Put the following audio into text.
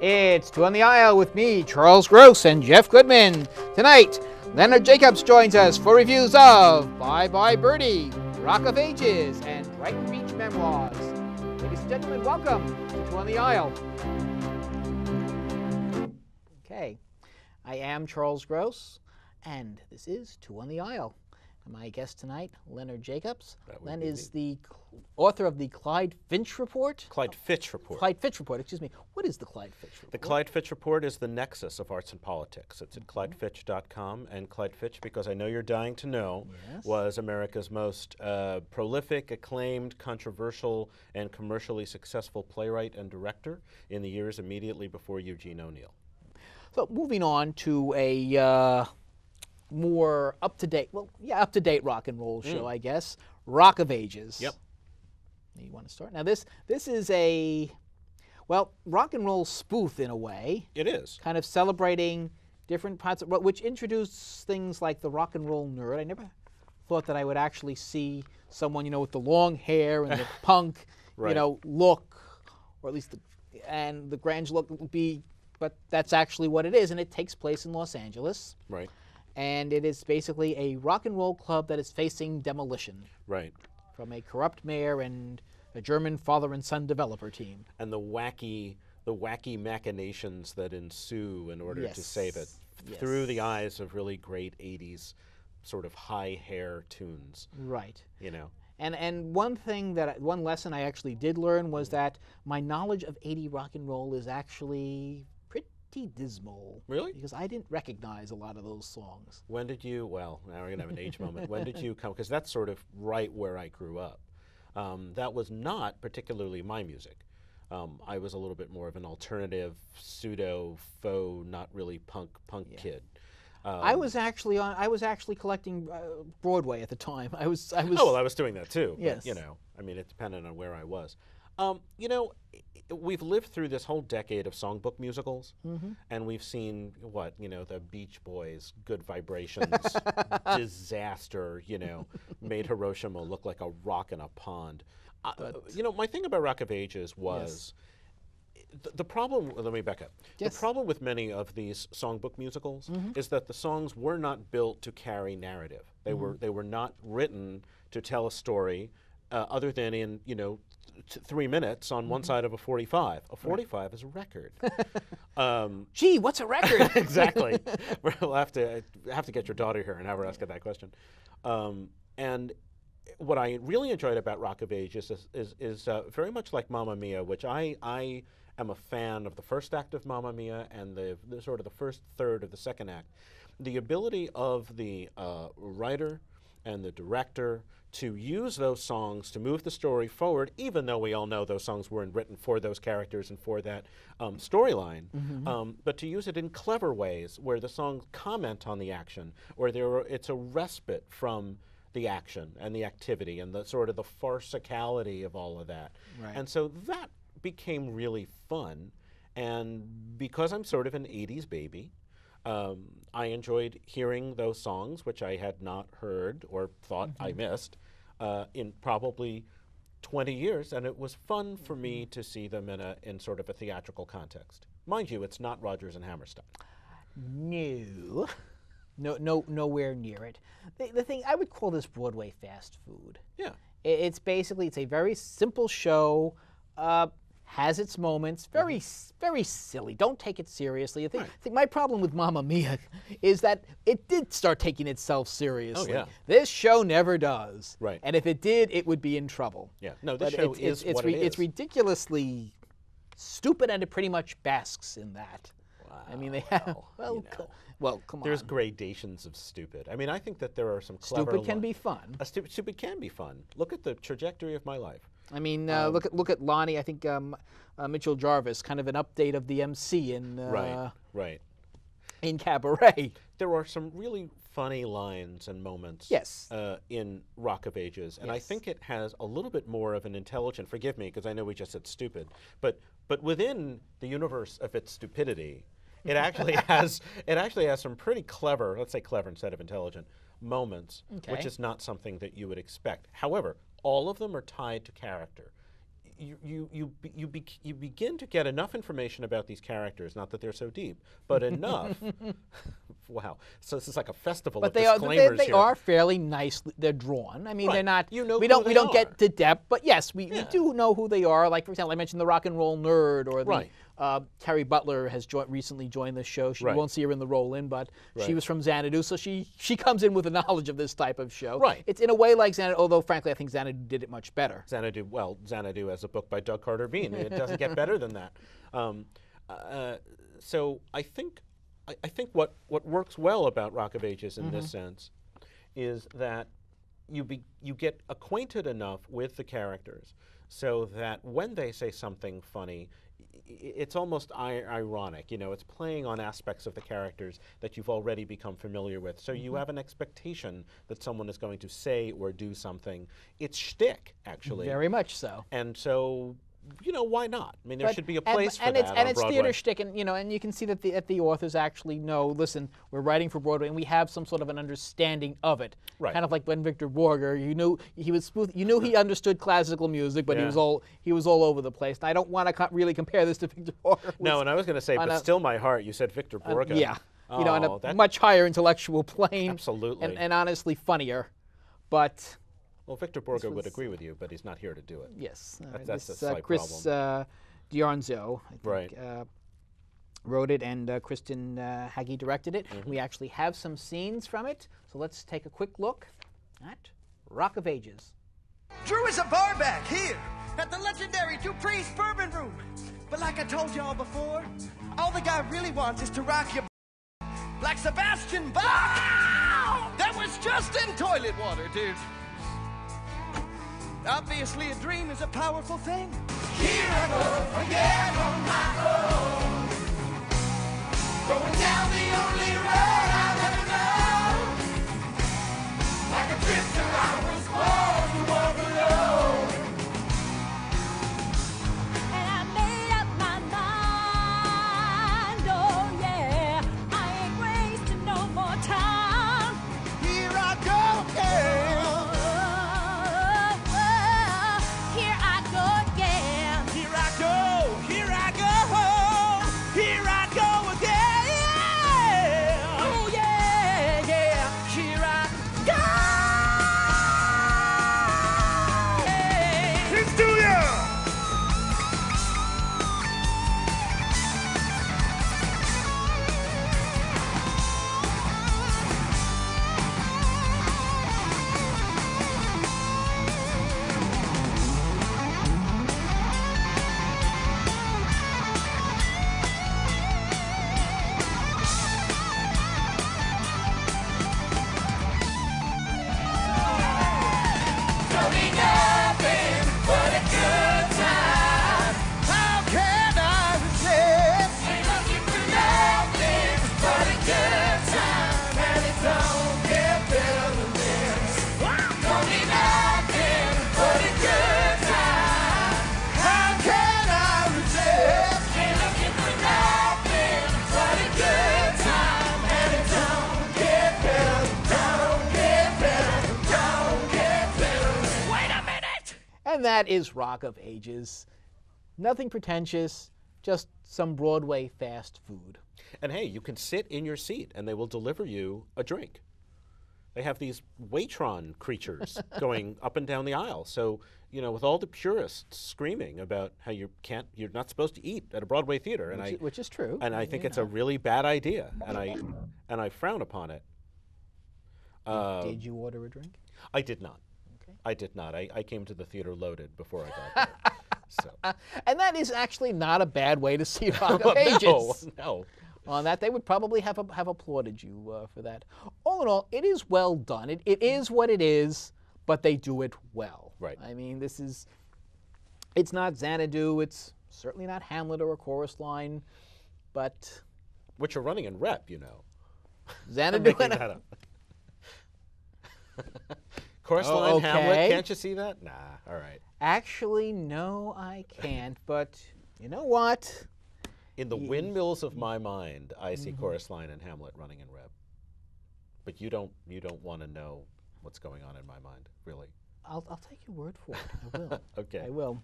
It's Two on the Aisle with me, Charles Gross, and Jeff Goodman. Tonight, Leonard Jacobs joins us for reviews of Bye Bye Birdie, Rock of Ages, and Brighton Beach Memoirs. Ladies and gentlemen, welcome to Two on the Aisle. Okay, I am Charles Gross, and this is Two on the Aisle. My guest tonight, Leonard Jacobs. Len is the author of the Clyde Fitch Report. Clyde Fitch Report. Clyde Fitch Report, excuse me. What is the Clyde Fitch Report? The Clyde Fitch Report is the nexus of arts and politics. It's at clydefitch.com, and Clyde Fitch, because I know you're dying to know, was America's most prolific, acclaimed, controversial, and commercially successful playwright and director in the years immediately before Eugene O'Neill. So moving on to a more up-to-date, up-to-date rock and roll show, I guess. Rock of Ages. Yep. You want to start? Now this is a, rock and roll spoof in a way. It is. Kind of celebrating different parts of, which introduced things like the rock and roll nerd. I never thought that I would actually see someone, with the long hair and the punk, look, or at least the grunge look would be, but that's actually what it is, and it takes place in Los Angeles. Right. And it is basically a rock and roll club that is facing demolition. Right. From a corrupt mayor and a German father and son developer team. And the wacky machinations that ensue in order to save it through the eyes of really great 80s sort of high hair tunes. Right. And one lesson I actually did learn was that my knowledge of 80s rock and roll is actually pretty dismal. Really? Because I didn't recognize a lot of those songs. When did you, now we're going to have an age moment. When did you come, because that's sort of right where I grew up. That was not particularly my music. I was a little bit more of an alternative, pseudo, faux, not really punk kid. I was actually collecting Broadway at the time. I was. Oh, well, I was doing that too. Yes. But, it depended on where I was. We've lived through this whole decade of songbook musicals, and we've seen the Beach Boys, Good Vibrations, disaster, made Hiroshima look like a rock in a pond. My thing about Rock of Ages was the problem. Let me back up. Yes. The problem with many of these songbook musicals is that the songs were not built to carry narrative. They were not written to tell a story. Other than in 3 minutes on one side of a 45. A 45 is a record. Gee, what's a record? Exactly. We'll have to get your daughter here and have her ask her that question. And what I really enjoyed about Rock of Ages is very much like Mamma Mia, which I am a fan of the first act of Mamma Mia and the sort of the first third of the second act. The ability of the writer and the director to use those songs to move the story forward, even though we all know those songs weren't written for those characters and for that storyline, but to use it in clever ways where the songs comment on the action, or it's a respite from the action and the activity and the sort of the farcicality of all of that. Right. And so that became really fun, and because I'm sort of an 80s baby, I enjoyed hearing those songs, which I had not heard or thought I missed in probably 20 years, and it was fun for me to see them in sort of a theatrical context. Mind you, it's not Rodgers and Hammerstein. No, nowhere near it. The thing, I would call this Broadway fast food. Yeah. It's a very simple show. Has its moments, very silly. Don't take it seriously. I think my problem with Mamma Mia is that it did start taking itself seriously. Oh, yeah. This show never does. Right. And if it did, it would be in trouble. Yeah. No, this show is what it is. It's ridiculously stupid, and it pretty much basks in that. Wow. I mean, they have, come on. There's gradations of stupid. I mean, I think that there are some clever Stupid can be fun. Stupid can be fun. Look at the trajectory of my life. I mean, look at Lonnie. I think Mitchell Jarvis, kind of an update of the MC in in Cabaret. There are some really funny lines and moments in Rock of Ages, and I think it has a little bit more of an intelligent. Forgive me, because I know we just said stupid, but within the universe of its stupidity, it actually has some pretty clever, let's say clever instead of intelligent, moments, which is not something that you would expect. However, all of them are tied to character. you begin to get enough information about these characters, not that they're so deep, but enough. Wow. So this is like a festival of disclaimers they here. are fairly nice. They're drawn. I mean, Right. they're not. You know we who don't they don't are. get to depth, but yes, we do know who they are. Like for example, I mentioned the rock and roll nerd, or the Right. Terry Butler has recently joined the show. She Right. won't see her in the roll-in, but she Right. was from Xanadu, so she comes in with a knowledge of this type of show. Right. It's in a way like Xanadu, although frankly I think Xanadu did it much better. Xanadu as a book by Doug Carter Bean. It doesn't get better than that. So I think what works well about Rock of Ages in this sense is that you get acquainted enough with the characters so that when they say something funny, it's almost ironic. You know, it's playing on aspects of the characters that you've already become familiar with. So you have an expectation that someone is going to say or do something. It's shtick, actually. Very much so. And so, you know, why not? I mean, there should be a place for and that it's, on and it's Broadway. theater shtick, and and you can see that the authors actually know. Listen, we're writing for Broadway, and we have some sort of an understanding of it. Right. Kind of like when Victor Borger, you knew he understood classical music, but he was all over the place. And I don't want to really compare this to Victor Borger. No, and I was going to say, but still, my heart. You said Victor Borger. Yeah, Oh, on a much higher intellectual plane. Absolutely. And honestly funnier, but. Well, Victor Borger would agree with you, but he's not here to do it. Yes, That's a this, slight Chris problem. Diarnzo, I think, Right. wrote it, and Kristen Hagge directed it. We actually have some scenes from it, so let's take a quick look at Rock of Ages. Drew is a bar back here at the legendary Dupree's Bourbon Room. But like I told y'all before, all the guy really wants is to rock your like Sebastian Bach. That was just in toilet water, dude. Obviously, a dream is a powerful thing. Here I go again on my own, going down the only road I've ever known. Like a drifter, I was born to walk alone. And I made up my mind, oh yeah, I ain't wasting no more time. Here I go again. Here I go again. Here I go, here I go, here I go again. Oh yeah, yeah, here I go. Let's do ya! Don't be nothing but a good time. How can I resist? Ain't looking for nothing but a good time, and it don't get better than this. Don't be nothing but a good time. How can I resist? Ain't looking for nothing but a good time, and it don't get better, don't get better, don't get better. Wait a minute! And that is Rock of Ages. Nothing pretentious, just some Broadway fast food. And hey, you can sit in your seat and they will deliver you a drink. They have these Waitron creatures going up and down the aisle. So, you know, with all the purists screaming about how you're not supposed to eat at a Broadway theater, and Which is true. and I think it's a really bad idea, and I frown upon it. Did you order a drink? I did not. Okay. I did not. I came to the theater loaded before I got there. So. And that is actually not a bad way to see Rock of Ages. No. On that, they would probably have applauded you for that. All in all, it is well done. It is what it is, but they do it well. Right. I mean, it's not Xanadu. It's certainly not Hamlet or A Chorus Line, but Which are running in rep, you know. Xanadu Making and that up. Chorus Oh, line, Hamlet. okay. Can't you see that? Nah. All right. Actually, no, I can't. But you know what? In the windmills of my mind, I see Chorus Line and Hamlet running in rep. But you don't want to know what's going on in my mind, really. I'll take your word for it. I will. Okay. I will.